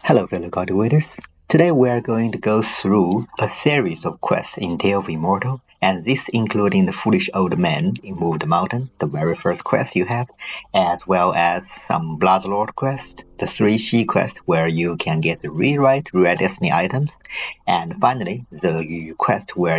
Hello, fellow cultivators. Today we are going to go through a series of quests in Tale of Immortal, and this including the Foolish Old Man in Moved Mountain, the very first quest you have, as well as some Bloodlord quest, the 3 She quest where you can get the rewrite Rare Destiny items, and finally the Yu quest where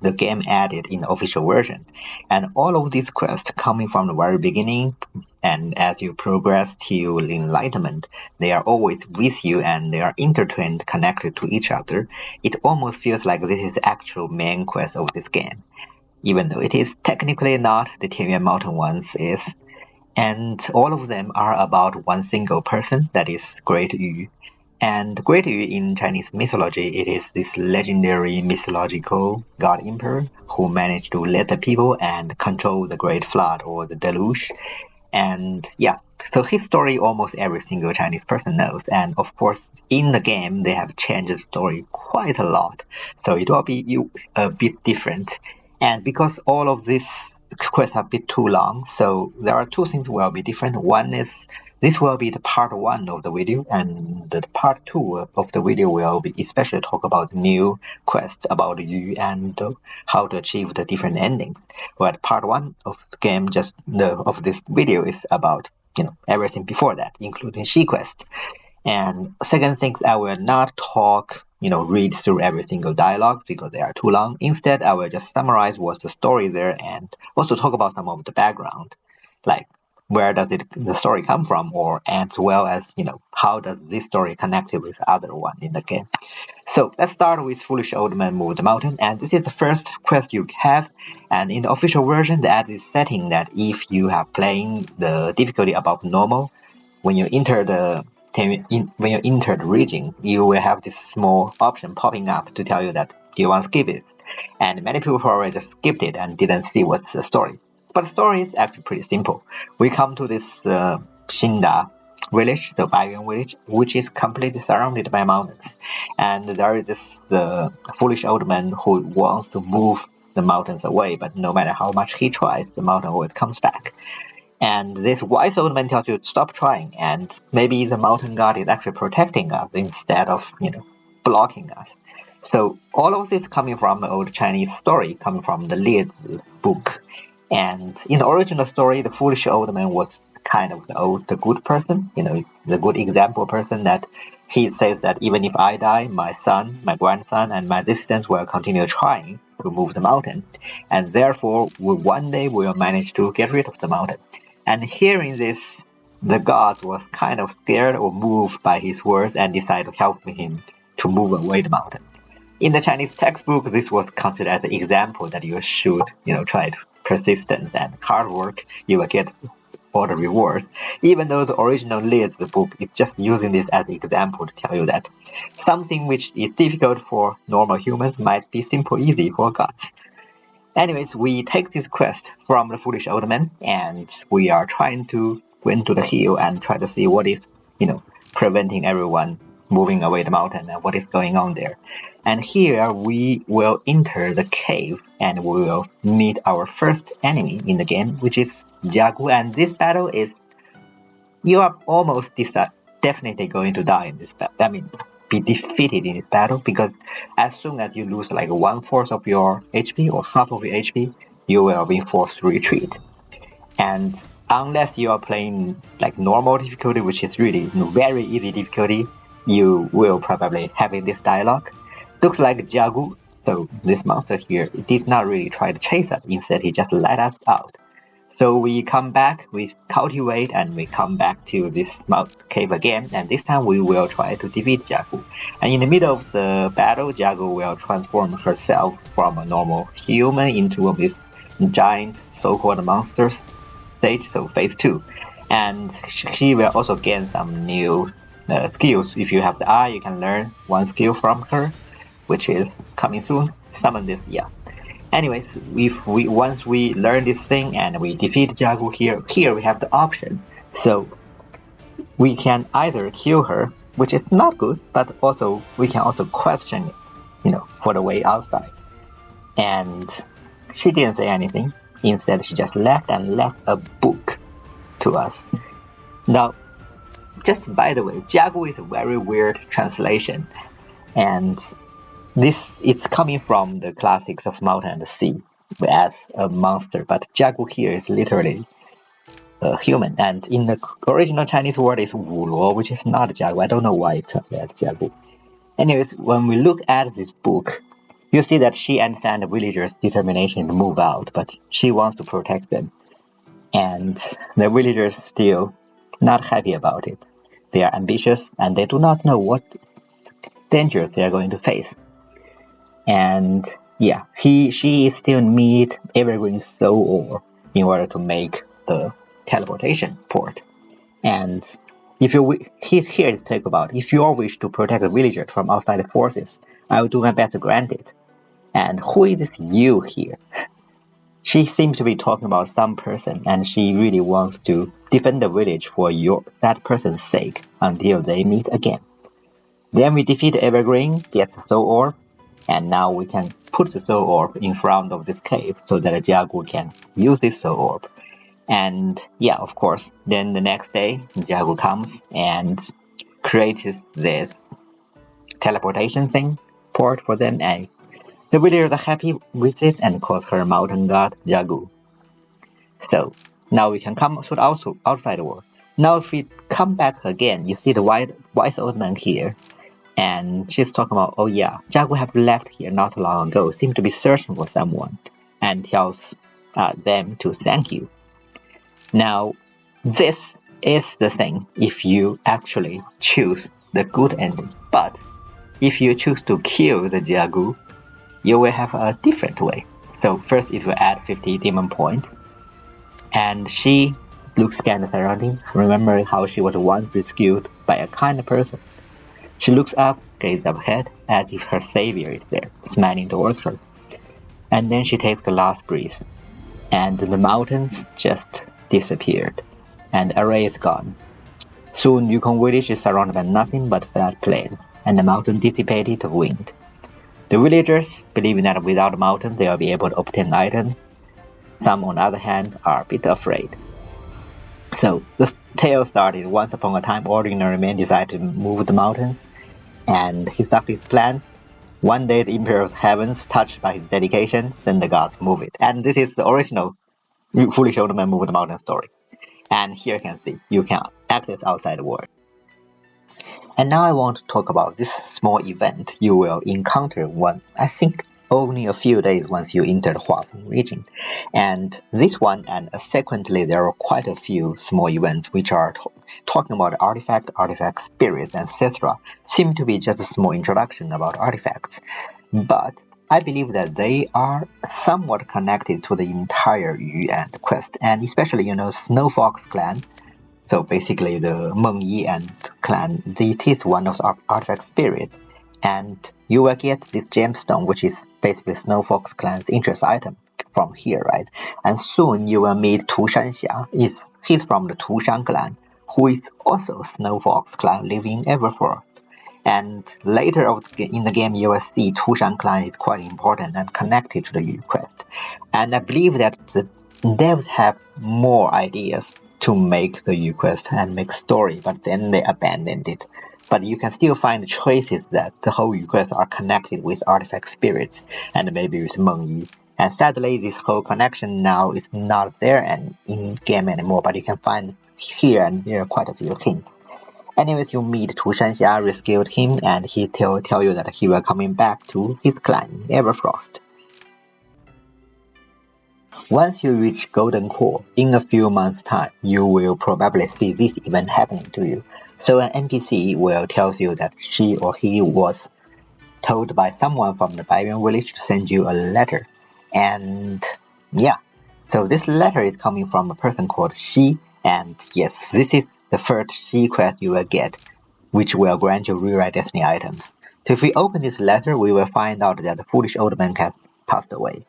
the game added in the official version. And all of these quests coming from the very beginning, and as you progress to enlightenment, they are always with you and they are intertwined, connected to each other. It almost feels like this is the actual main quest of this game, even though it is technically not. The Tianyuan Mountain ones is, and all of them are about one single person, that is Great Yu. And Great Yu in Chinese mythology, it is this legendary mythological god emperor who managed to lead the people and control the Great Flood or the deluge. And yeah, so his story almost every single Chinese person knows. And of course, in the game, they have changed the story quite a lot. So it will be a bit different. And because all of these quests are a bit too long, so there are two things will be different. One is this will be the part 1 of the video, and the part 2 of the video will be especially talk about new quests about Yu and how to achieve the different endings. But part 1 of the game, of this video, is about everything before that, including She quest. And second things, I will not talk, read through every single dialogue because they are too long. Instead, I will just summarize what's the story there and also talk about some of the background, like where does the story come from, or as well as how does this story connect with other one in the game. So let's start with Foolish Old Man Moved the Mountain, and this is the first quest you have. And in the official version, they add this setting that if you have playing the difficulty above normal, when you enter the region, you will have this small option popping up to tell you that do you want to skip it. And many people probably just skipped it and didn't see what's the story. But the story is actually pretty simple. We come to this Xingda village, the Baiyuan village, which is completely surrounded by mountains. And there is this foolish old man who wants to move the mountains away, but no matter how much he tries, the mountain always comes back. And this wise old man tells you stop trying, and maybe the mountain god is actually protecting us instead of blocking us. So all of this coming from the old Chinese story, coming from the Lizi book. And in the original story, the foolish old man was kind of the good person, the good example person, that he says that even if I die, my son, my grandson, and my descendants will continue trying to move the mountain, and therefore one day we'll manage to get rid of the mountain. And hearing this, the gods was kind of scared or moved by his words and decided to help him to move away the mountain. In the Chinese textbook, this was considered as an example that you should, try persistence and hard work, you will get all the rewards. Even though the original Lizi book is just using this as an example to tell you that something which is difficult for normal humans might be simple, easy for gods. Anyways, we take this quest from the foolish old man, and we are trying to go into the hill and try to see what is, preventing everyone moving away the mountain and what is going on there. And here we will enter the cave and we will meet our first enemy in the game, which is Tiangou. And this battle is, you are almost definitely going to die in this battle. I mean, be defeated in this battle, because as soon as you lose like 1/4 of your HP or half of your HP, you will be forced to retreat. And unless you are playing like normal difficulty, which is really very easy difficulty, you will probably having this dialogue. Looks like Tiangou, so this monster here, did not really try to chase us. Instead, he just let us out. So we come back, we cultivate, and we come back to this cave again, and this time we will try to defeat Tiangou. And in the middle of the battle, Tiangou will transform herself from a normal human into this giant so-called monster stage, so phase 2. And she will also gain some new skills. If you have the eye, you can learn one skill from her, which is coming soon. Summon this, yeah. Anyways, once we learn this thing and we defeat Tiangou here we have the option. So we can either kill her, which is not good, but also we can also question it, for the way outside. And she didn't say anything. Instead, she just left a book to us. Now, just by the way, Tiangou is a very weird translation, and it's coming from the classics of Mountain and the Sea as a monster, but Tiangou here is literally a human, and in the original Chinese word is Wuluo, which is not Jiagu. I don't know why it's translated Jiagu. Anyways, when we look at this book, you see that she understands the villagers' determination to move out, but she wants to protect them. And the villagers still not happy about it. They are ambitious and they do not know what dangers they are going to face. And yeah, she still need Evergreen's soul ore in order to make the teleportation port. And if you here is talk about if you all wish to protect the villagers from outside forces, I will do my best to grant it. And who is this you here? She seems to be talking about some person, and she really wants to defend the village for that person's sake until they meet again. Then we defeat Evergreen, get the soul orb, and now we can put the soul orb in front of this cave so that Jiagu can use this soul orb. And yeah, of course, then the next day, Jiagu comes and creates this teleportation thing port for them, and the villagers are happy with it and calls her mountain god Jiagu. So now we can come to the outside world. Now if we come back again, you see the wise old man here. And she's talking about, oh yeah, Jiagu have left here not so long ago, seem to be searching for someone, and tells them to thank you. Now, this is the thing if you actually choose the good ending. But if you choose to kill the Jiagu, you will have a different way. So first it will add 50 demon points, and she looks at the surroundings, remembering how she was once rescued by a kind person. She looks up, gazes up ahead, as if her savior is there, smiling towards her. And then she takes the last breath, and the mountains just disappeared, and Array is gone. Soon Yukon village is surrounded by nothing but flat plains, and the mountain dissipated of wind. The villagers, believing that without the mountain they will be able to obtain items, some on the other hand are a bit afraid. So the tale started. Once upon a time, ordinary men decided to move the mountains, and he stuck his plan. One day the Imperial Heavens, touched by his dedication, then the gods move it. And this is the original Foolish Old Man Move the Mountain story. And here you can see, you can access outside the world. And now I want to talk about this small event you will encounter I think only a few days once you enter the Hua Feng region. And this one, and subsequently there are quite a few small events which are talking about artifact spirits, etc. Seem to be just a small introduction about artifacts. But I believe that they are somewhat connected to the entire Yu and quest, and especially, Snow Fox clan. So basically the Meng Yi and clan, this is one of the artifact spirits, and you will get this gemstone, which is basically Snow Fox clan's interest item from here, right? And soon you will meet Tu Shanxia. He's from the Tu Shan clan, who is also Snow Fox clan living in Everforth. And later in the game, you will see Tu Shan clan is quite important and connected to the Yu quest. And I believe that the devs have more ideas to make the Yu quest and make story, but then they abandoned it. But you can still find choices that the whole Yu quest are connected with artifact spirits and maybe with Meng Yi. And sadly, this whole connection now is not there and in game anymore, but you can find here and there quite a few hints. Anyways, you meet Tu Shanxia, rescued him, and he tell you that he will coming back to his clan, Everfrost. Once you reach Golden Core, in a few months' time, you will probably see this event happening to you. So an NPC will tell you that she or he was told by someone from the Baiyan village to send you a letter. And yeah, so this letter is coming from a person called Xi, and yes, this is the first Xi quest you will get, which will grant you rewrite destiny items. So if we open this letter, we will find out that the foolish old man has passed away.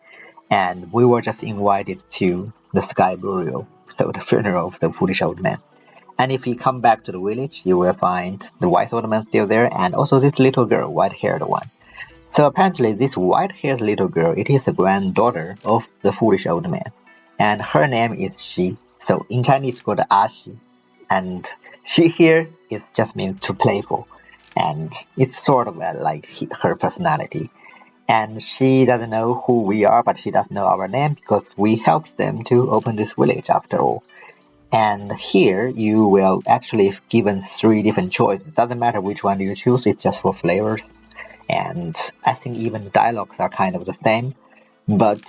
And we were just invited to the sky burial, so the funeral of the foolish old man. And if you come back to the village, you will find the wise old man still there, and also this little girl, white-haired one. So apparently this white-haired little girl, it is the granddaughter of the foolish old man. And her name is Xi. So in Chinese it's called Ashi. And She here is just meant to playful, and it's sort of like her personality. And she doesn't know who we are, but she does know our name because we helped them to open this village after all. And here you will actually given 3 different choices. Doesn't matter which one you choose, it's just for flavors. And I think even the dialogues are kind of the same. But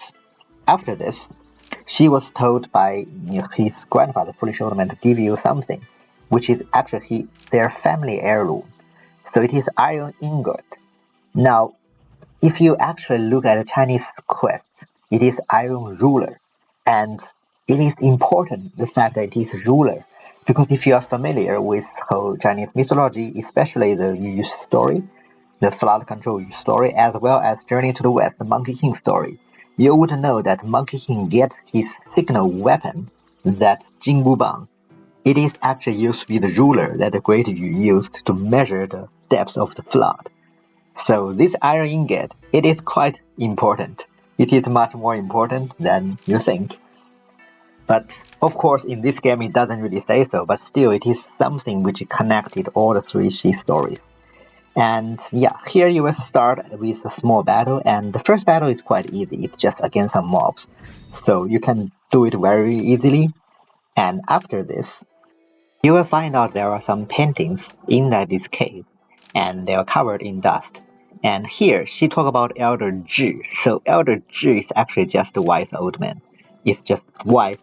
after this, she was told by his grandfather, foolish old man, to give you something, which is actually their family heirloom. So it is iron ingot. Now, if you actually look at a Chinese quest, it is iron ruler. And it is important the fact that it is ruler. Because if you are familiar with whole Chinese mythology, especially the Yu story, the flood control story, as well as Journey to the West, the Monkey King story, you would know that Monkey King gets his signal weapon, that Jingbu Bang. It is actually used to be the ruler that the Great Yu used to measure the depth of the flood. So this iron ingot, it is quite important. It is much more important than you think. But of course, in this game, it doesn't really say so, but still, it is something which connected all the 3 stories. And yeah, here you will start with a small battle, and the first battle is quite easy. It's just against some mobs. So you can do it very easily. And after this, you will find out there are some paintings in this cave, and they are covered in dust. And here she talk about Elder Zhi. So Elder Zhi is actually just a wise old man. It's just wise.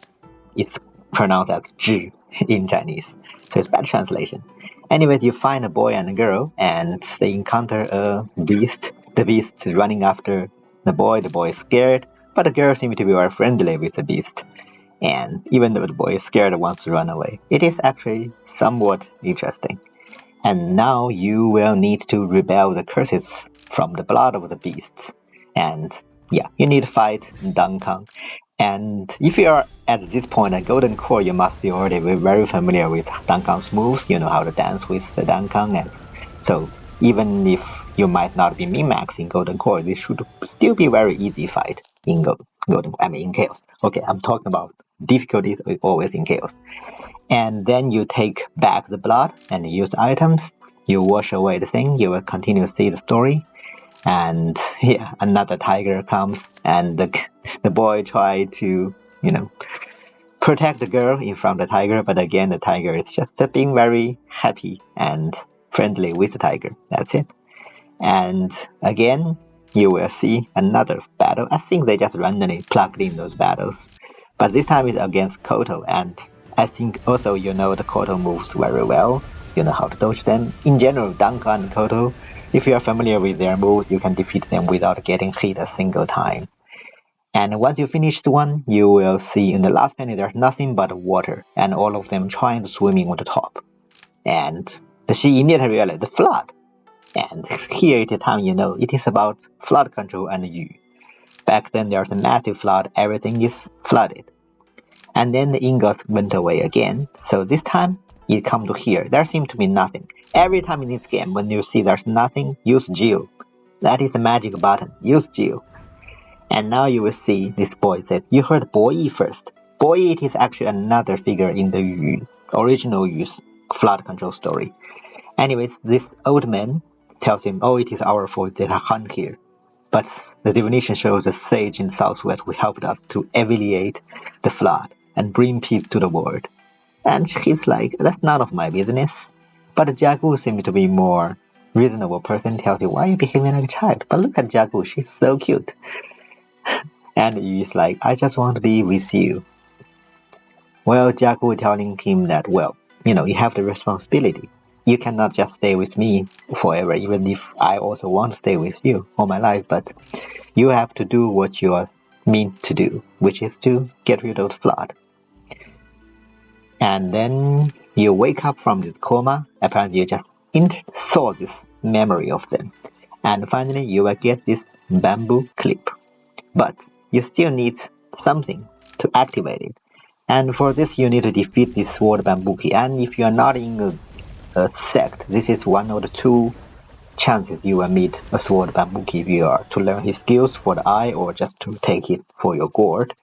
It's pronounced as Zhi in Chinese. So it's bad translation. Anyways, you find a boy and a girl, and they encounter a beast. The beast is running after the boy. The boy is scared, but the girl seems to be very friendly with the beast. And even though the boy is scared and wants to run away, it is actually somewhat interesting. And now you will need to rebel the curses from the blood of the beasts. And yeah, you need to fight Dunkang. And if you are at this point at Golden Core, you must be already very familiar with Dunkang's moves. You know how to dance with the Dunkang. So even if you might not be min-max in Golden Core, this should still be very easy fight in in Chaos. Okay, I'm talking about difficulties always in Chaos. And then you take back the blood and use items. You wash away the thing. You will continue to see the story. And yeah, another tiger comes, and the boy try to protect the girl in front of the tiger, but again the tiger is just being very happy and friendly with the tiger. That's it. And again, you will see another battle. I think they just randomly plugged in those battles, but this time it's against Koto, and I think also the Koto moves very well. You know how to dodge them. In general, Danka and Koto, if you are familiar with their moves, you can defeat them without getting hit a single time. And once you finish the one, you will see in the last panel there's nothing but water, and all of them trying to swimming on the top. And she immediately realized the flood. And here it is time it is about flood control and Yu. Back then there's a massive flood, everything is flooded. And then the ingot went away again. So this time it come to here. There seems to be nothing. Every time in this game when you see there's nothing, use Geo. That is the magic button. Use Geo. And now you will see this boy said, you heard Boyi first. Boyi, it is actually another figure in the Yu, original Yu's flood control story. Anyways, this old man tells him, oh, it is our fault that I hunt here. But the divination shows a sage in Southwest who helped us to alleviate the flood and bring peace to the world. And he's like, that's none of my business. But Jiagu seems to be more reasonable person, tells you, why are you behaving like a child? But look at Jiagu, she's so cute. And Yu's like, I just want to be with you. Well, Jiagu telling him that, well, you have the responsibility. You cannot just stay with me forever, even if I also want to stay with you all my life, but you have to do what you are meant to do, which is to get rid of the flood. And then you wake up from this coma, apparently you just saw this memory of them. And finally you will get this bamboo clip. But you still need something to activate it. And for this you need to defeat this sword bambuki. And if you are not in a sect, this is one of the 2 chances you will meet a sword bambuki if you are to learn his skills for the eye or just to take it for your gourd.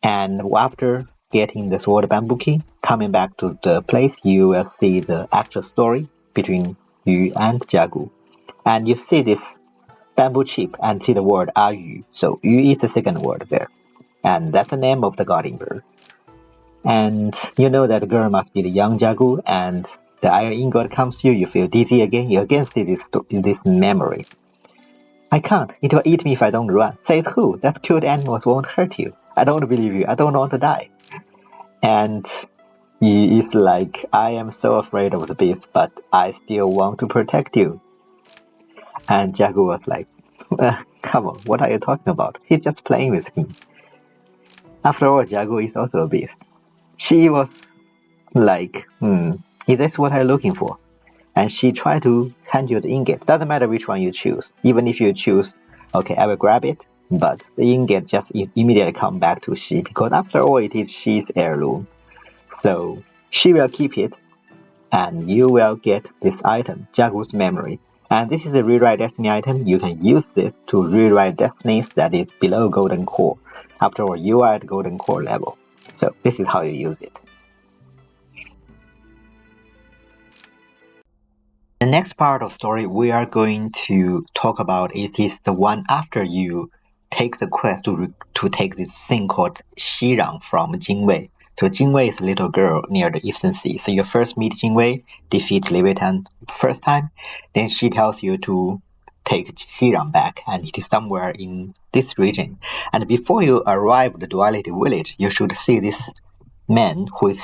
And after getting the sword bamboo key, coming back to the place, you will see the actual story between Yu and Jiagu. And you see this bamboo chip and see the word Yu. So Yu is the second word there. And that's the name of the guardian bird. And you know that the girl must be the young Jiagu, and the iron ingot comes to you, you feel dizzy again, you again see this memory. I can't. It will eat me if I don't run. Says who? That cute animals won't hurt you. I don't believe you. I don't want to die. And he is like, I am so afraid of the beast, but I still want to protect you. And Jagu was like, come on, what are you talking about? He's just playing with me. After all, Jagu is also a beast. She was like, is this what I'm looking for? And she tried to hand you the ingot. Doesn't matter which one you choose. Even if you choose, okay, I will grab it, but the ingot just immediately come back to she, because after all, it is she's heirloom. So she will keep it, and you will get this item, Jagu's memory. And this is a rewrite destiny item. You can use this to rewrite destinies that is below golden core. After all, you are at golden core level. So this is how you use it. The next part of story we are going to talk about is the one after you take the quest to take this thing called Xirang from Jingwei. So Jingwei is a little girl near the Eastern Sea. So you first meet Jingwei, defeat Leviathan first time, then she tells you to take Xirang back, and it is somewhere in this region. And before you arrive at the Duality Village, you should see this man who is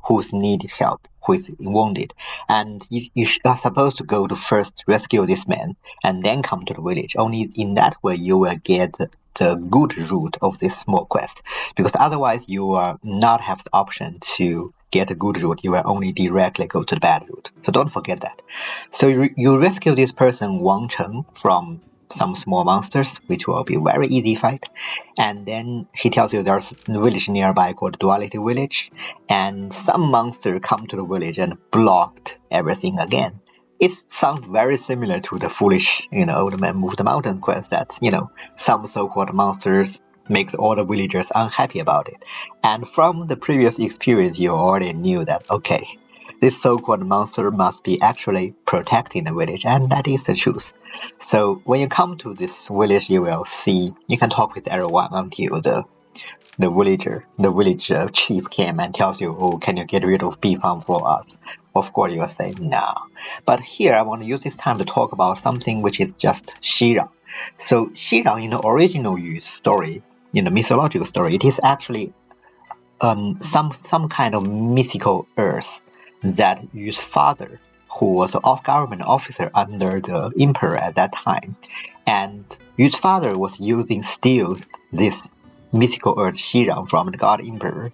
who's needed help, who is wounded, and you are supposed to go to first rescue this man and then come to the village. Only in that way you will get the good route of this small quest, because otherwise you will not have the option to get a good route. You will only directly go to the bad route. So don't forget that. So you rescue this person Wang Cheng from some small monsters, which will be very easy fight. And then he tells you there's a village nearby called Duality Village, and some monster come to the village and blocked everything again. It sounds very similar to the foolish, the man move the mountain quest that, some so-called monsters makes all the villagers unhappy about it. And from the previous experience, you already knew that, okay, this so-called monster must be actually protecting the village, and that is the truth. So when you come to this village, you will see, you can talk with everyone until the village chief came and tells you, oh, can you get rid of Bi Fang for us? Of course, you will say no. But here, I want to use this time to talk about something which is just Xirang. So Xirang, in the original Yu story, in the mythological story, it is actually some kind of mythical earth that Yu's father, who was an government officer under the emperor at that time, and Yu's father was using still this mythical earth Xirang from the god emperor,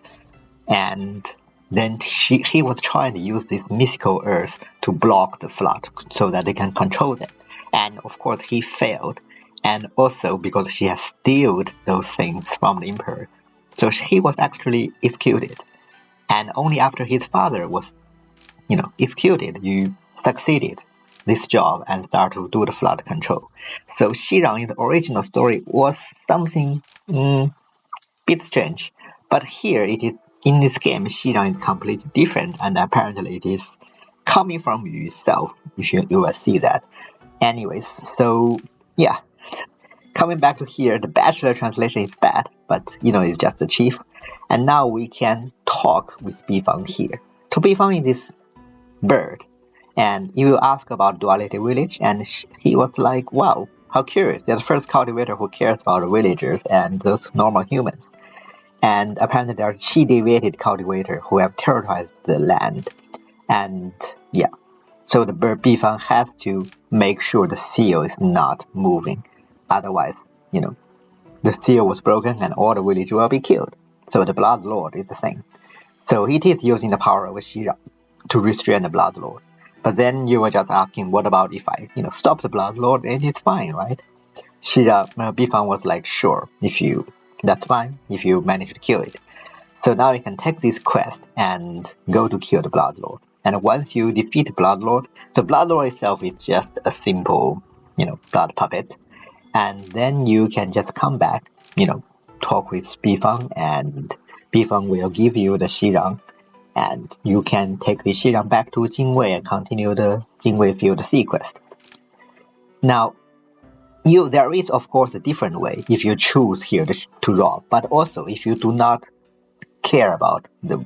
and then he was trying to use this mythical earth to block the flood so that they can control them. And of course he failed, and also because she has stealed those things from the emperor. So he was actually executed. And only after his father was, executed, you succeeded this job and start to do the flood control. So Xirang in the original story was something bit strange. But here it is, in this game, Xirang is completely different, and apparently it is coming from Yu itself. You will see that. Anyways, so yeah. Coming back to here, the bachelor translation is bad, but it's just the chief. And now we can talk with Bi Fang here. So Bi Fang is this bird, and you ask about Duality Village, and he was like, wow, how curious. They're the first cultivator who cares about the villagers and those normal humans. And apparently there are chi-deviated cultivators who have terrorized the land. And yeah, so the bird Bi Fang has to make sure the seal is not moving. Otherwise, the seal was broken and all the village will be killed. So the Blood Lord is the same. So it is using the power of Xirang to restrain the Blood Lord. But then you were just asking, what about if I, stop the Blood Lord, and it's fine, right? Bi Fang was like, sure, that's fine, if you manage to kill it. So now you can take this quest and go to kill the Blood Lord. And once you defeat the Blood Lord, the Blood Lord itself is just a simple, blood puppet. And then you can just come back, talk with Bi Fang and Bi Fang will give you the Xirang, and you can take the Xirang back to Jingwei and continue the Jingwei Field Sea quest. Now, there is of course a different way if you choose here to rob, but also if you do not care about the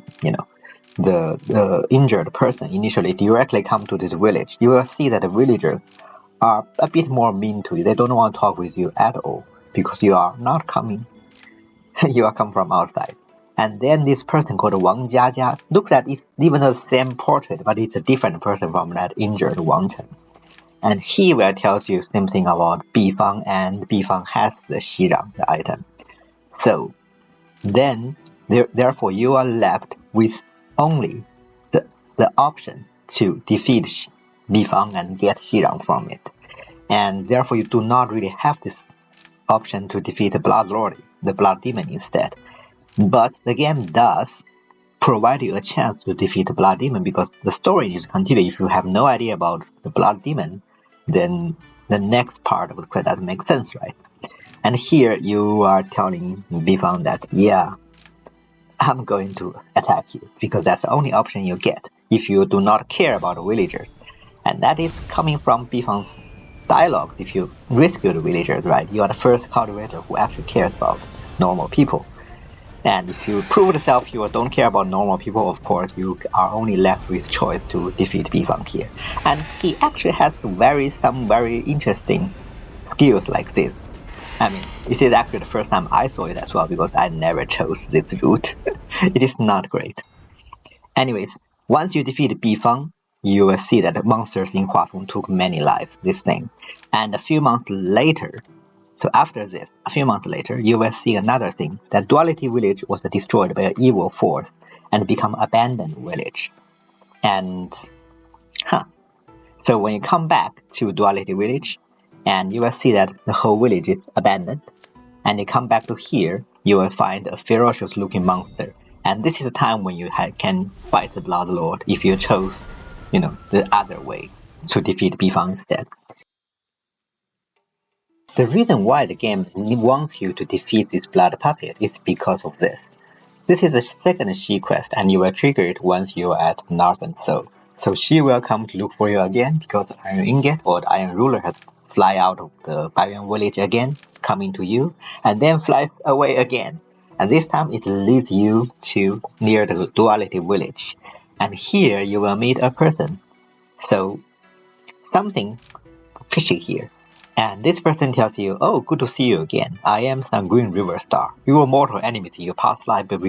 injured person initially, directly come to this village, you will see that the villagers are a bit more mean to you. They don't want to talk with you at all because you are not coming. You are come from outside. And then this person called Wang Jiajia looks at it, even the same portrait, but it's a different person from that injured Wang Chen. And he will tell you same thing about Bi Fang, and Bi Fang has the Xirang, the item. So then, therefore, you are left with only the option to defeat Bi Fang and get Xirang from it. And therefore, you do not really have this option to defeat the Blood Lord, the Blood Demon instead. But the game does provide you a chance to defeat the Blood Demon, because the story is continued. If you have no idea about the Blood Demon, then the next part of the quest doesn't make sense, right? And here you are telling Bi Fang that, yeah, I'm going to attack you, because that's the only option you get if you do not care about the villagers. And that is coming from Bi Fang's dialogue. If you rescue the villagers, right, you are the first cultivator who actually cares about normal people. And if you prove yourself you don't care about normal people, of course, you are only left with choice to defeat Bi Fang here. And he actually has some very interesting skills like this. I mean, this is actually the first time I saw it as well, because I never chose this route. It is not great. Anyways, once you defeat Bi Fang, you will see that the monsters in Hua Feng took many lives, this thing. And a few months later, so after this, a few months later, you will see another thing, that Duality Village was destroyed by an evil force and become abandoned village. And, so when you come back to Duality Village, and you will see that the whole village is abandoned, and you come back to here, you will find a ferocious looking monster. And this is the time when you can fight the Blood Lord if you chose, the other way to defeat Bi Fang instead. The reason why the game wants you to defeat this blood puppet is because of this. This is the second she quest, and you will trigger it once you are at Northern Soul. So she will come to look for you again, because the Iron Ingot or the Iron Ruler has fly out of the Baiyuan village again, coming to you, and then flies away again. And this time it leads you to near the Duality Village. And here you will meet a person. So something fishy here. And this person tells you, oh, good to see you again. I am Sanguine River Star. We were mortal enemies in your past life, but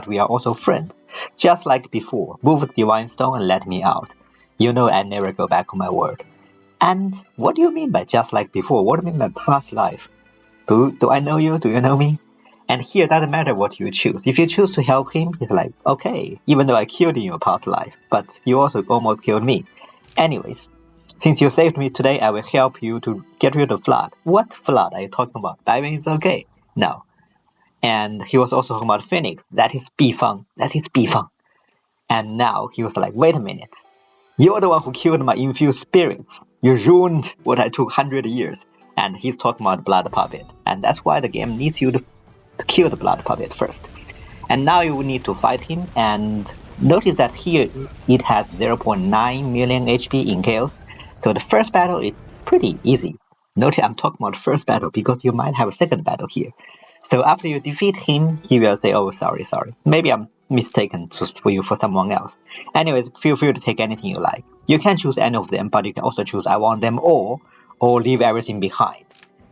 we are also friends. Just like before, move the Divine Stone and let me out. You know I never go back on my word. And what do you mean by just like before? What do you mean by past life? Do I know you? Do you know me? And here, it doesn't matter what you choose. If you choose to help him, he's like, okay, even though I killed you in your past life, but you also almost killed me. Anyways, since you saved me today, I will help you to get rid of flood. What flood are you talking about? Diving is okay. No. And he was also talking about Phoenix. That is Bi Fang. That is Bi Fang. And now he was like, wait a minute. You're the one who killed my infused spirits. You ruined what I took 100 years. And he's talking about Blood Puppet. And that's why the game needs you to kill the Blood Puppet first. And now you will need to fight him. And notice that here it has 0.9 million HP in chaos. So the first battle is pretty easy. Notice I'm talking about the first battle because you might have a second battle here. So after you defeat him, he will say, oh, sorry. Maybe I'm mistaken for you for someone else. Anyways, feel free to take anything you like. You can choose any of them, but you can also choose I want them all, or leave everything behind.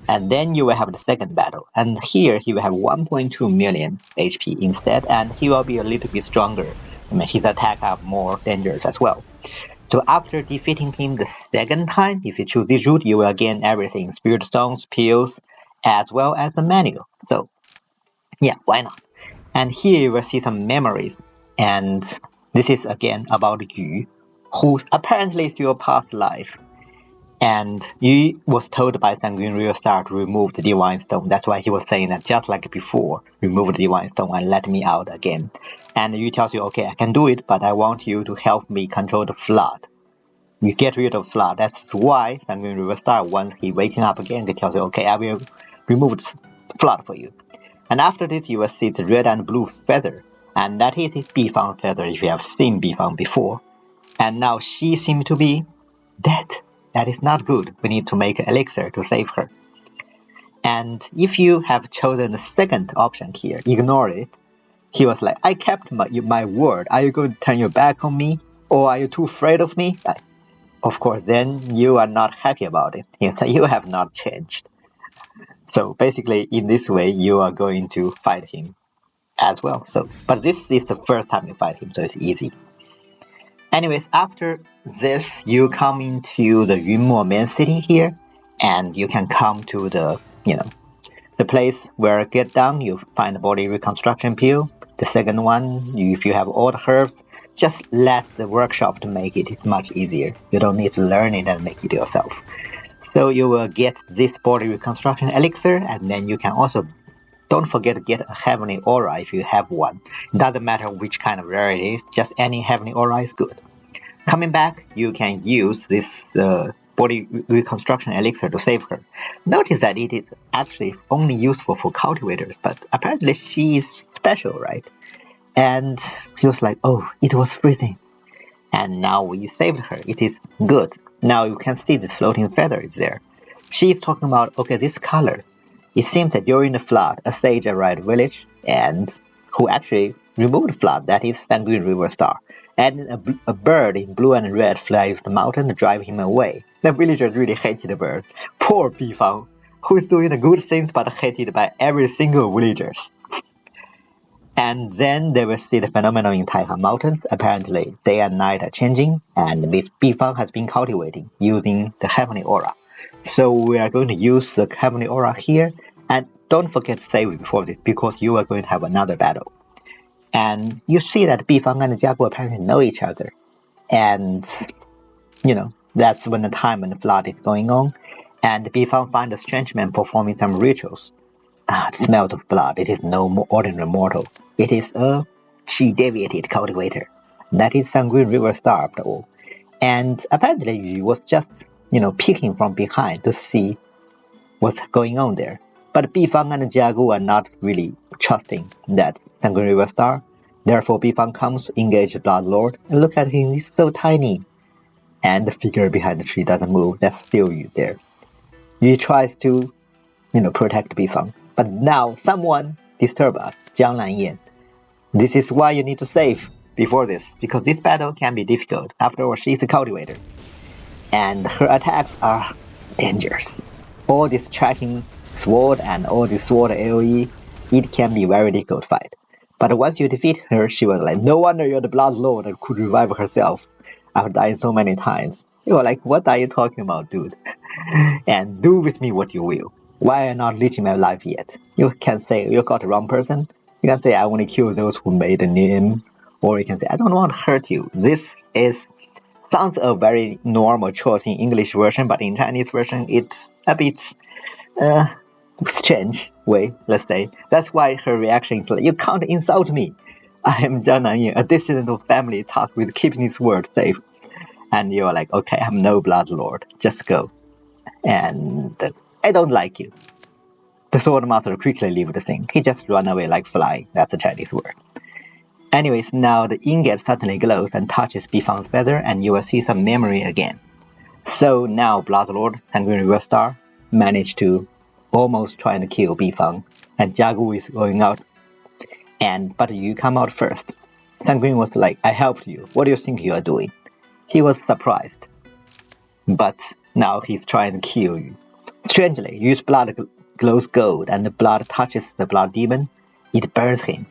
And then you will have the second battle. And here he will have 1.2 million HP instead, and he will be a little bit stronger. I mean, his attack are more dangerous as well. So after defeating him the second time, if you choose this route, you will gain everything. Spirit Stones, Pills, as well as the manual. So, yeah, why not? And here you will see some memories. And this is again about Yu, who apparently is your past life. And Yu was told by Sanguine Real Star to remove the Divine Stone. That's why he was saying that just like before, remove the Divine Stone and let me out again. And Yu tells you, okay, I can do it, but I want you to help me control the flood. You get rid of flood. That's why Sanguine Real Star, once he waking up again, he tells you, okay, I will remove the flood for you. And after this, you will see the red and blue feather. And that is Bi Fang's feather if you have seen Bi Fang before. And now she seems to be dead. That is not good. We need to make an elixir to save her. And if you have chosen the second option here, ignore it. He was like, I kept my word. Are you going to turn your back on me? Or are you too afraid of me? Of course, then you are not happy about it. You have not changed. So basically, in this way, you are going to fight him as well. But this is the first time you fight him, so it's easy. Anyways, after this, you come into the Yunmo main city here, and you can come to the place where get down, you find the body reconstruction pill. The second one, if you have all the herbs, just let the workshop to make it. It's much easier. You don't need to learn it and make it yourself. So you will get this body reconstruction elixir, and then you can also, don't forget to get a heavenly aura if you have one. It doesn't matter which kind of rare it is, just any heavenly aura is good. Coming back, you can use this body reconstruction elixir to save her. Notice that it is actually only useful for cultivators, but apparently she is special, right? And she was like, oh, it was freezing. And now we saved her. It is good. Now you can see this floating feather is there. She is talking about, okay, this color. It seems that during the flood, a sage arrived village and who actually removed the flood, that is Sanguine River Star. And a bird in blue and red flies the mountain to drive him away. The villagers really hated the bird. Poor Bi Fang, who is doing the good things but hated by every single villagers. And then they will see the phenomenon in Taihan Mountains. Apparently, day and night are changing, and Bi Fang has been cultivating using the Heavenly Aura. So we are going to use the Heavenly Aura here, and don't forget to save before this, because you are going to have another battle. And you see that Bi Fang and Jiagu apparently know each other. And, that's when the time when the flood is going on. And Bi Fang finds a strange man performing some rituals. The smell of blood. It is no more ordinary mortal. It is a chi-deviated cultivator. That is Sanguine River Star after all. And apparently he was just, peeking from behind to see what's going on there. But Bi Fang and Jiagu are not really trusting that Sanguine River Star. Therefore, Bi Fang comes to engage the Blood Lord. And look at him, he's so tiny. And the figure behind the tree doesn't move. That's still you there. He tries to, protect Bi Fang. But now someone disturb us, Jiang Lanyan. This is why you need to save before this, because this battle can be difficult. After all, she's a cultivator. And her attacks are dangerous. All this tracking sword and all this sword AoE, it can be very difficult fight. But once you defeat her, she was like, no wonder you're the Blood Lord and could revive herself after dying so many times. You were like, what are you talking about, dude? And do with me what you will. Why are you not leeching my life yet? You can say you got the wrong person. You can say I want to kill those who made a name. Or you can say I don't want to hurt you. This sounds a very normal choice in English version, but in Chinese version it's a bit strange way, let's say. That's why her reaction is like, you can't insult me. I am Zhang Nanyin, a dissident of family tasked with keeping his word safe. And you're like, okay, I'm no blood lord. Just go. And I don't like you. The sword master quickly leave the thing. He just run away like flying. That's a Chinese word. Anyways, now the ingot suddenly glows and touches Bi Fang's feather, and you will see some memory again. So now Bloodlord, Sanguine River Star, managed to almost try to kill Bi Fang, and Jiagu is going out. But you come out first. Sanguine was like, I helped you. What do you think you are doing? He was surprised. But now he's trying to kill you. Strangely, Yu's blood glows gold, and the blood touches the blood demon. It burns him.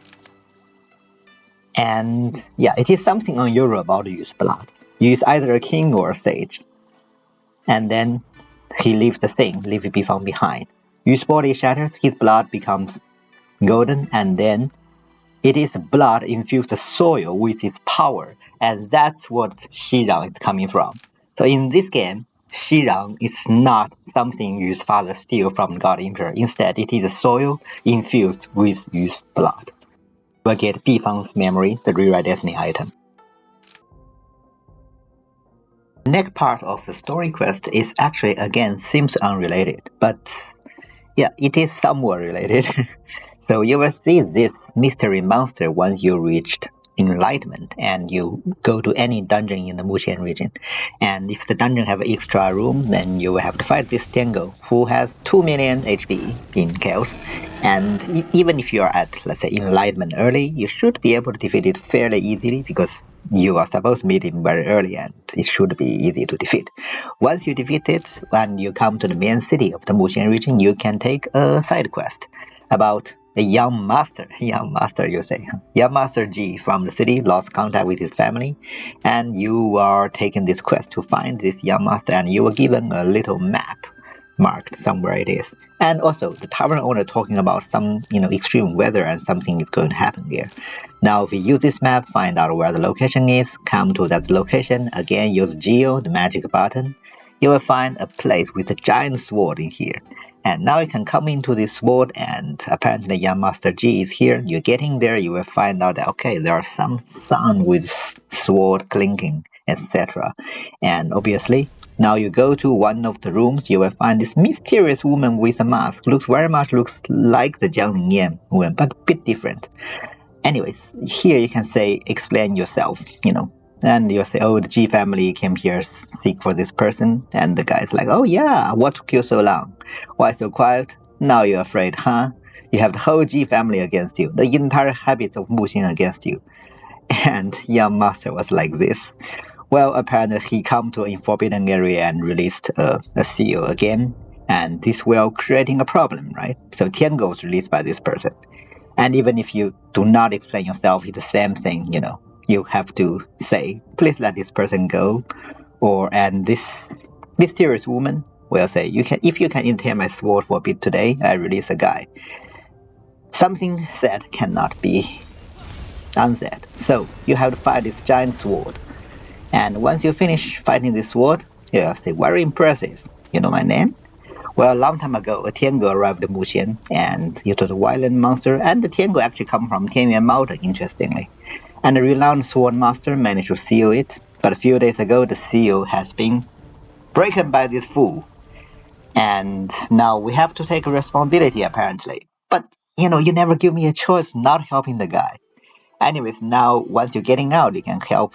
And yeah, it is something unusual about Yu's blood. Yu is either a king or a sage. And then he leaves the thing, leaving Bi Fang behind. Yu's body shatters, his blood becomes golden, and then it is blood infused soil with its power, and that's what Xirang is coming from. So in this game, Xirang is not something Yu's father steals from God Emperor. Instead, it is a soil infused with Yu's blood. You will get Bi Fang's memory, the rewrite destiny item. The next part of the story quest is actually, again, seems unrelated, but yeah, it is somewhat related. So you will see this mystery monster once you reached enlightenment and you go to any dungeon in the Muxian region. And if the dungeon have extra room, then you will have to fight this Tiangou, who has 2 million HP in chaos. And even if you are at, let's say, enlightenment early, you should be able to defeat it fairly easily because you are supposed to meet him very early and it should be easy to defeat. Once you defeat it and you come to the main city of the Muxian region, you can take a side quest about a young master, you say. Young master G from the city lost contact with his family, and you are taking this quest to find this young master, and you were given a little map marked somewhere it is. And also, the tavern owner talking about some, extreme weather and something is going to happen here. Now, if you use this map, find out where the location is, come to that location, again use Geo, the magic button, you will find a place with a giant sword in here. And now you can come into this sword, and apparently young Master G is here. You're getting there, you will find out that, okay, there are some sound with sword clinking, etc. And obviously, now you go to one of the rooms, you will find this mysterious woman with a mask. Very much looks like the Jiang Lingyan woman, but a bit different. Anyways, here you can say, explain yourself, and you say, oh, the G family came here seek for this person. And the guy's like, oh yeah, what took you so long? Why so quiet? Now you're afraid, huh? You have the whole G family against you, the entire habits of Muxin against you. And young master was like this. Well, apparently he come to a forbidden area and released a seal again. And this will creating a problem, right? So Tiangou was released by this person. And even if you do not explain yourself, it's the same thing, You have to say, please let this person go. And this mysterious woman will say, if you can entertain my sword for a bit today, I release a guy. Something said cannot be unsaid. So you have to fight this giant sword. And once you finish fighting this sword, you will say, very impressive. You know my name? Well, a long time ago, a Tiangou arrived in Muxian, and it was a violent monster, and the Tiangou actually come from Tianyuan Mountain, interestingly. And the renowned sword master managed to seal it, but a few days ago, the seal has been broken by this fool. And now we have to take responsibility, apparently. But, you never give me a choice not helping the guy. Anyways, now once you're getting out, you can help,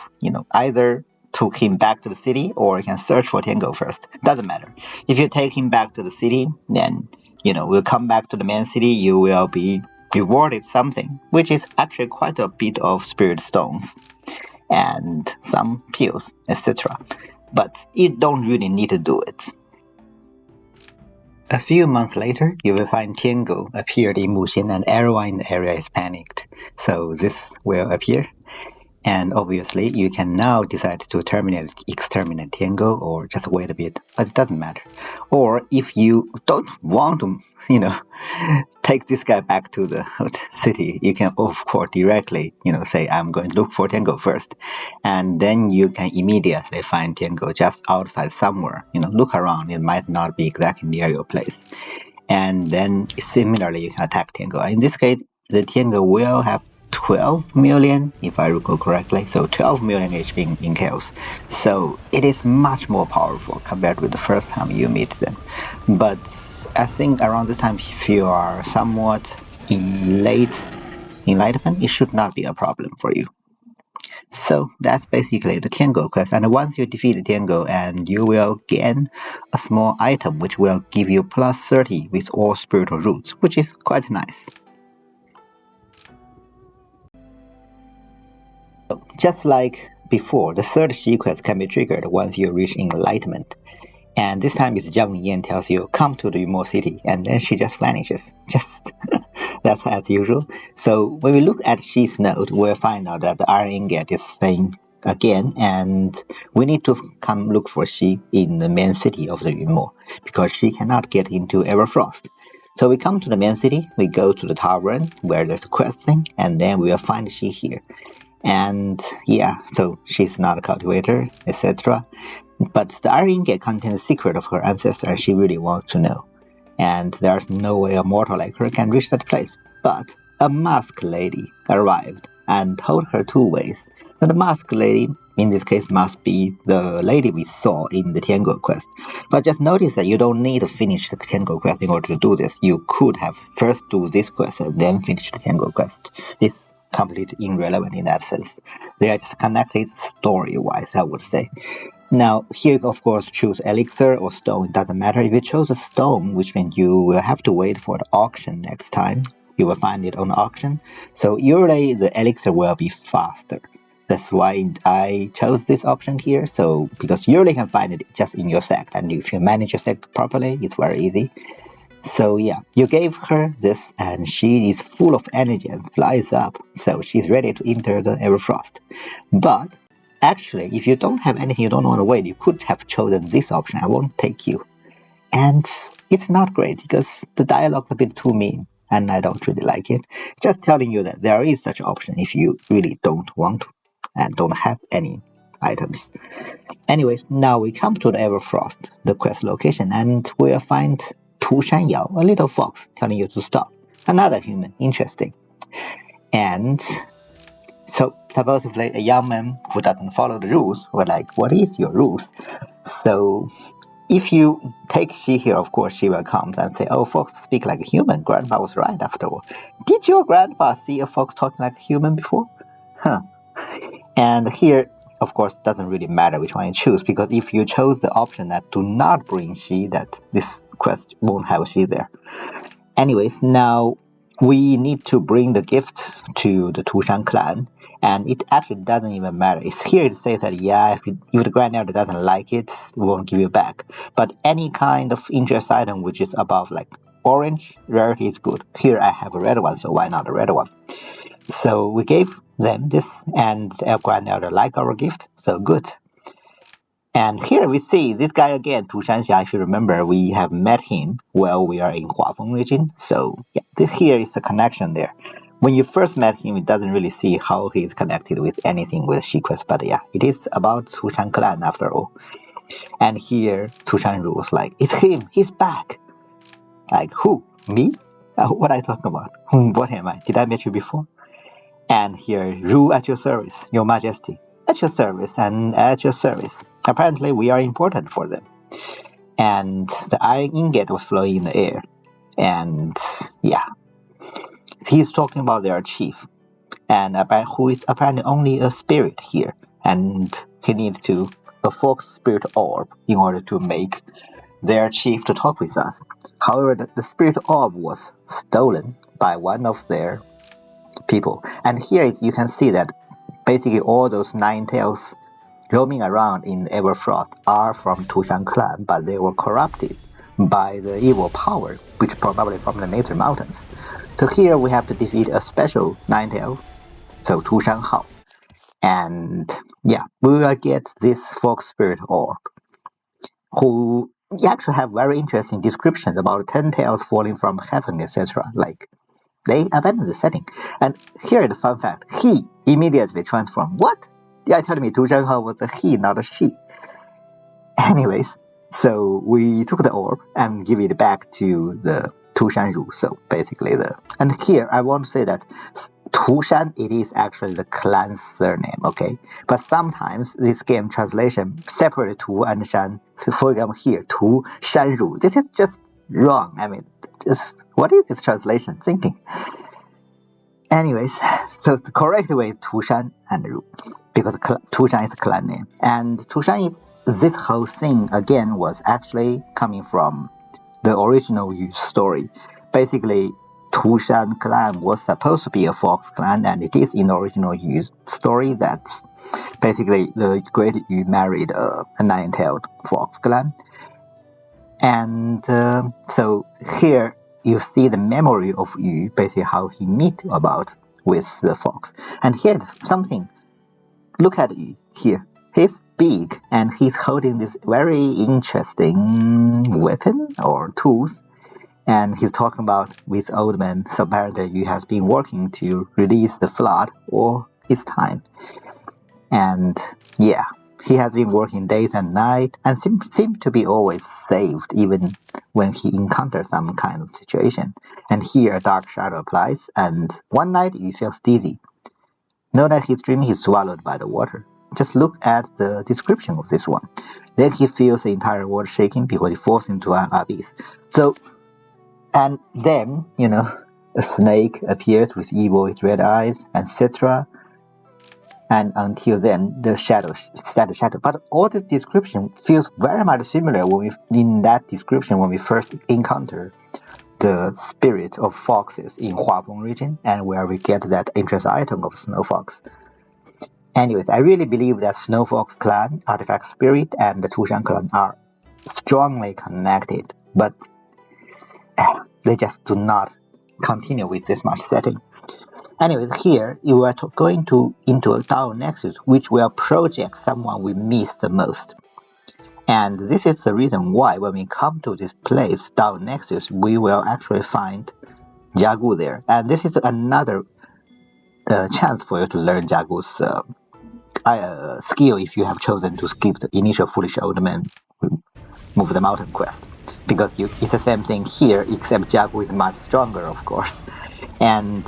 either took him back to the city or you can search for Tiangou first. Doesn't matter. If you take him back to the city, then, we'll come back to the main city, you will be rewarded something, which is actually quite a bit of spirit stones and some pills, etc. But you don't really need to do it. A few months later, you will find Tiangou appeared in Muxin and everyone in the area is panicked. So this will appear. And obviously, you can now decide to exterminate Tiangou or just wait a bit, but it doesn't matter. Or if you don't want to, take this guy back to the city, you can, of course, directly, say, I'm going to look for Tiangou first. And then you can immediately find Tiangou just outside somewhere. Look around, it might not be exactly near your place. And then similarly, you can attack Tiangou. In this case, the Tiangou will have 12 million, if I recall correctly, so 12 million HP in chaos. So it is much more powerful compared with the first time you meet them. But I think around this time, if you are somewhat in late enlightenment, it should not be a problem for you. So that's basically the Tiangou quest. And once you defeat the Tiangou, and you will gain a small item which will give you plus 30 with all spiritual roots, which is quite nice. Just like before, the third Xi quest can be triggered once you reach enlightenment. And this time it's Jiang Lingyan tells you, come to the Immortal city, and then she just vanishes. That's as usual. So when we look at Xi's note, we'll find out that the iron ingot is saying again, and we need to come look for Xi in the main city of the Immortal, because she cannot get into Everfrost. So we come to the main city, we go to the tavern where there's a quest thing, and then we will find Xi here. And yeah, so she's not a cultivator, etc. But the iron ingot contains the secret of her ancestor, and she really wants to know. And there's no way a mortal like her can reach that place. But a masked lady arrived and told her two ways. Now, the masked lady in this case must be the lady we saw in the Tiangou quest. But just notice that you don't need to finish the Tiangou quest in order to do this. You could have first do this quest and then finish the Tiangou quest. It's completely irrelevant in that sense. They are just connected story-wise, I would say. Now, here, of course, choose elixir or stone. It doesn't matter. If you chose a stone, which means you will have to wait for the auction next time. You will find it on the auction. So usually the elixir will be faster. That's why I chose this option here. So because you usually can find it just in your sect, and if you manage your sect properly, it's very easy. So yeah, you gave her this, and she is full of energy and flies up. So she's ready to enter the Everfrost. But actually, if you don't have anything, you don't want to wait, you could have chosen this option. I won't take you. And it's not great because the dialogue's a bit too mean, and I don't really like it. Just telling you that there is such option if you really don't want to and don't have any items. Anyways, now we come to the Everfrost, the quest location, and we'll find Tu Shan Yao, a little fox, telling you to stop. Another human, interesting. And so supposedly a young man who doesn't follow the rules were like, what is your rules? So if you take she here, of course she will come and say, oh, fox speak like a human. Grandpa was right after all. Did your grandpa see a fox talking like a human before? Huh. And here, of course, doesn't really matter which one you choose, because if you chose the option that do not bring she, that this quest won't have she there. Anyways, now we need to bring the gift to the Tushan clan, and it actually doesn't even matter. It's here it says that, yeah, if the Grand Elder doesn't like it, we won't give you back. But any kind of interest item which is above like orange, rarity is good. Here I have a red one, so why not a red one? So we gave them this, and our Grand Elder liked our gift, so good. And here we see this guy again, Tu Shanxia. If you remember, we have met him while we are in Hua Feng region. So yeah, this here is the connection there. When you first met him, it doesn't really see how he's connected with anything with Sequest, but yeah, it is about Tu Shan clan after all. And here, Tu Shan rules like, it's him, he's back. Like, who? Me? What are you talking about? What am I? Did I meet you before? And here, rule at your service, your majesty. At your service and at your service. Apparently, we are important for them. And the iron ingot was flowing in the air. And yeah, he's talking about their chief, and who is apparently only a spirit here. And he needs to a fox spirit orb in order to make their chief to talk with us. However, the spirit orb was stolen by one of their people. And here you can see that basically all those 9 tails roaming around in Everfrost are from Tushan clan, but they were corrupted by the evil power, which probably from the Nature Mountains. So here we have to defeat a special 9-tail, so Tushan Hao. And yeah, we will get this fox spirit orb, who actually have very interesting descriptions about 10 tails falling from heaven, etc. Like, they abandoned the setting. And here is the fun fact. He immediately transformed. What? Yeah, telling me Tu Zhenghao was a he, not a she. Anyways, so we took the orb and give it back to the Tu Shan Ru. So basically and here I want to say that Tu Shan, it is actually the clan's surname, okay? But sometimes this game translation separate Tu and Shan. So for example here, Tu Shan Ru. This is just wrong. I mean, what is this translation thinking? Anyways, so the correct way is Tu Shan and Ru, because Tu Shan is a clan name. And Tu Shan is, this whole thing again was actually coming from the original Yu story. Basically, Tu Shan clan was supposed to be a fox clan, and it is in the original Yu story that basically the great Yu married a 9-tailed fox clan. And so here you see the memory of Yu, basically how he meet about with the fox. And here's something. Look at Yu here. He's big and he's holding this very interesting weapon or tools. And he's talking about with old man. So apparently Yu has been working to release the flood, or it's time. And yeah, he has been working days and nights and seems to be always saved, even when he encounters some kind of situation. And here a dark shadow applies, and one night he feels dizzy. No, that he's dreaming he's swallowed by the water. just look at the description of this one. Then he feels the entire world shaking because he falls into an abyss. So, and then, a snake appears with evil with red eyes, etc. And until then, the shadow. But all this description feels very much similar in that description when we first encounter the spirit of foxes in Hua Feng region, and where we get that interest item of Snow Fox. Anyways, I really believe that Snow Fox clan, Artifact Spirit, and the Tushan clan are strongly connected, but they just do not continue with this much setting. Anyways, here you are going into a Dao Nexus, which will project someone we miss the most. And this is the reason why when we come to this place, Dao Nexus, we will actually find Tiangou there. And this is another chance for you to learn Tiangou's skill if you have chosen to skip the initial Foolish Old Man Move the Mountain quest. Because it's the same thing here, except Tiangou is much stronger, of course. And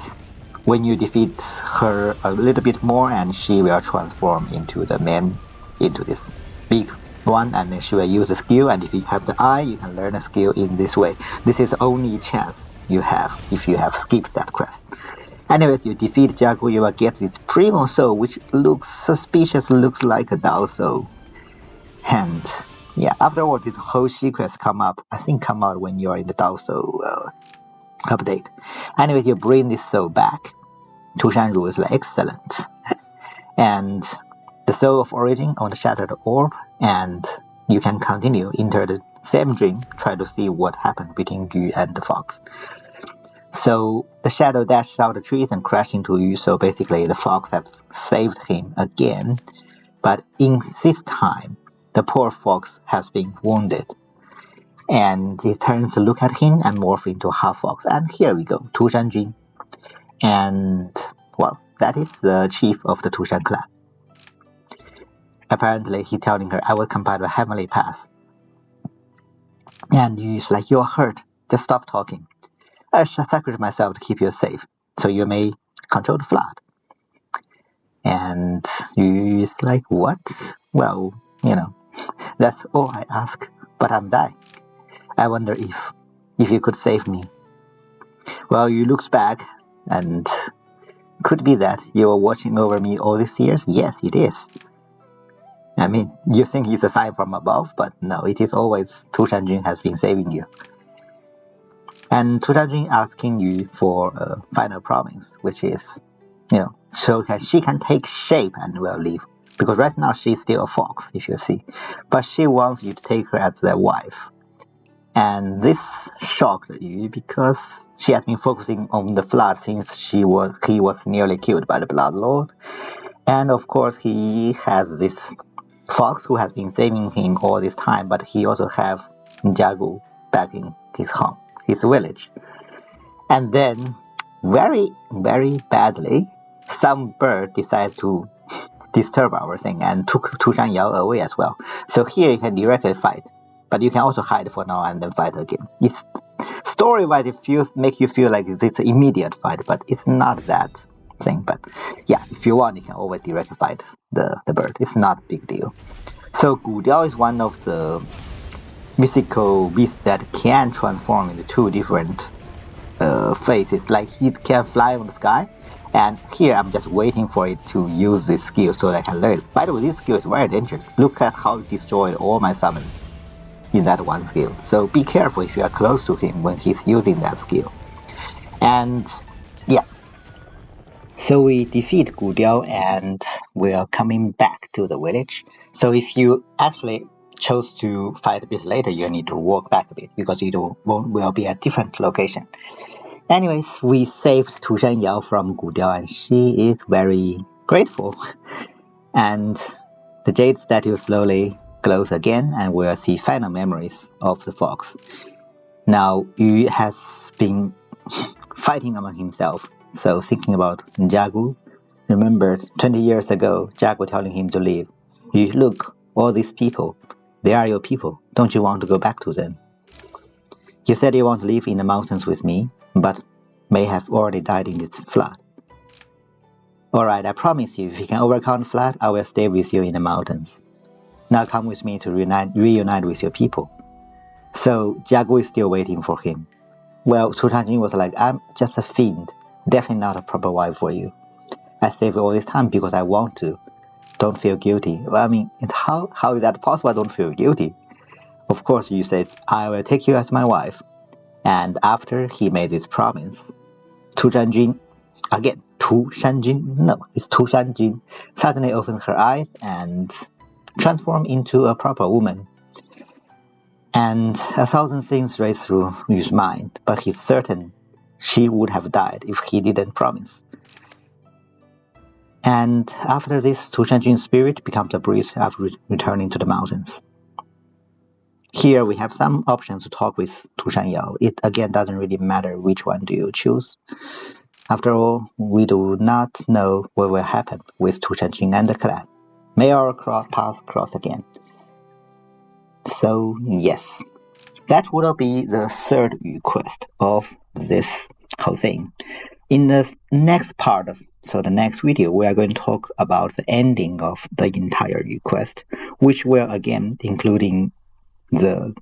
when you defeat her a little bit more, and she will transform into this big one, and then she will use the skill, and if you have the eye, you can learn a skill in this way. This is the only chance you have if you have skipped that quest. Anyways, you defeat Tiangou, you will get this Primo Soul, which looks suspicious, looks like a Dao Soul. And yeah, after all, this whole sequence come out when you're in the Dao Soul update. Anyways, you bring this soul back. Tushanru is excellent. And the soul of origin on the shattered orb, and you can continue enter the same dream, try to see what happened between Yu and the fox. So the shadow dashed out the trees and crashed into Yu, so basically the fox has saved him again. But in this time, the poor fox has been wounded. And he turns to look at him and morph into half fox. And here we go, Tushanjin. And, well, that is the chief of the Tushan clan. Apparently, he's telling her, I will compile the heavenly path. And Yu's like, you're hurt. Just stop talking. I shall sacrifice myself to keep you safe, so you may control the flood. And Yu's like, what? Well, that's all I ask, but I'm dying. I wonder if you could save me. Well, Yu looks back, and could be that you were watching over me all these years? Yes, it is. I mean, you think it's a sign from above, but no, it is always Tushanjun has been saving you. And Tushanjun asking you for a final promise, which is, so she can take shape and will leave. Because right now she's still a fox, if you see. But she wants you to take her as their wife. And this shocked you because she has been focusing on the flood since he was nearly killed by the Blood Lord. And of course he has this fox who has been saving him all this time, but he also have Tiangou back in his home, his village. And then, very, very badly, some bird decided to disturb our thing and took Tushan Yao away as well. So here you can directly fight, but you can also hide for now and then fight again. It's story-wise, it make you feel like it's an immediate fight, but it's not that thing. But yeah, if you want, you can always directly fight the bird. It's not a big deal. So Gu Diao is one of the mythical beasts that can transform into two different phases. Like it can fly on the sky, and here I'm just waiting for it to use this skill so that I can learn it. By the way, this skill is very dangerous. Look at how it destroyed all my summons in that one skill. So be careful if you are close to him when he's using that skill. And yeah, so we defeat Gu Diao and we are coming back to the village. So if you actually chose to fight a bit later, you need to walk back a bit because you will be at a different location. Anyways, we saved Tushan Yao from Gu Diao and she is very grateful. And the jade statue slowly glows again and we'll see final memories of the fox. Now Yu has been fighting among himself, so thinking about Tiangou. Remembered 20 years ago, Tiangou telling him to leave. Yu, look, all these people, they are your people. Don't you want to go back to them? You said you want to live in the mountains with me, but may have already died in this flood. Alright, I promise you, if you can overcome the flag, I will stay with you in the mountains. Now come with me to reunite with your people. So Tiangou is still waiting for him. Well, Chu Shanjun was like, I'm just a fiend, definitely not a proper wife for you. I saved all this time because I want to. Don't feel guilty. Well, I mean, how is that possible? I don't feel guilty. Of course, you said, I will take you as my wife. And after he made this promise, Tu Shanjun, again, Tu Shanjun, no, it's Tu Shanjun, suddenly opened her eyes and transformed into a proper woman. And 1,000 things raced through his mind, but he's certain she would have died if he didn't promise. And after this, Tu Shanjun's spirit becomes a breeze after returning to the mountains. Here we have some options to talk with Tu Shanyao. It again doesn't really matter which one do you choose. After all, we do not know what will happen with Tu Shanjun and the clan. May our paths cross again. So yes, that would be the third request of this whole thing. In the next part of the next video, we are going to talk about the ending of the entire request, which will again including the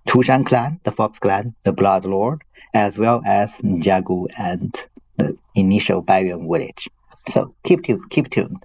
Tushan clan, the Fox clan, the Blood Lord, as well as Tiangou and the initial Baiyuan village. So keep tuned.